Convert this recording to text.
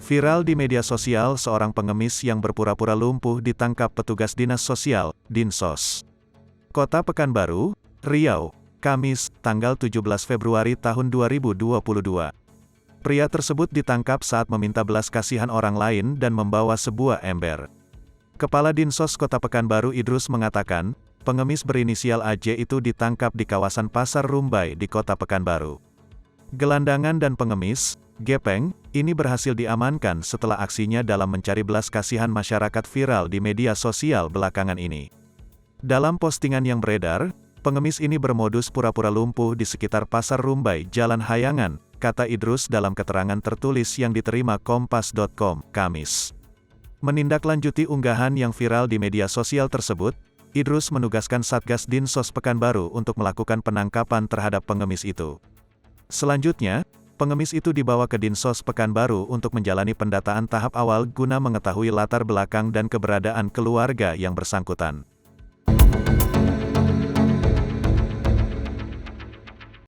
Viral di media sosial, seorang pengemis yang berpura-pura lumpuh ditangkap petugas Dinas Sosial, Dinsos. Kota Pekanbaru, Riau, Kamis, tanggal 17 Februari tahun 2022. Pria tersebut ditangkap saat meminta belas kasihan orang lain dan membawa sebuah ember. Kepala Dinsos Kota Pekanbaru Idrus mengatakan, pengemis berinisial AJ itu ditangkap di kawasan Pasar Rumbai di Kota Pekanbaru. Gelandangan dan pengemis, gepeng, ini berhasil diamankan setelah aksinya dalam mencari belas kasihan masyarakat viral di media sosial belakangan ini. Dalam postingan yang beredar, pengemis ini bermodus pura-pura lumpuh di sekitar Pasar Rumbai, Jalan Hayangan, kata Idrus dalam keterangan tertulis yang diterima Kompas.com, Kamis. Menindaklanjuti unggahan yang viral di media sosial tersebut, Idrus menugaskan Satgas Dinsos Pekanbaru untuk melakukan penangkapan terhadap pengemis itu. Selanjutnya, pengemis itu dibawa ke Dinsos Pekanbaru untuk menjalani pendataan tahap awal guna mengetahui latar belakang dan keberadaan keluarga yang bersangkutan.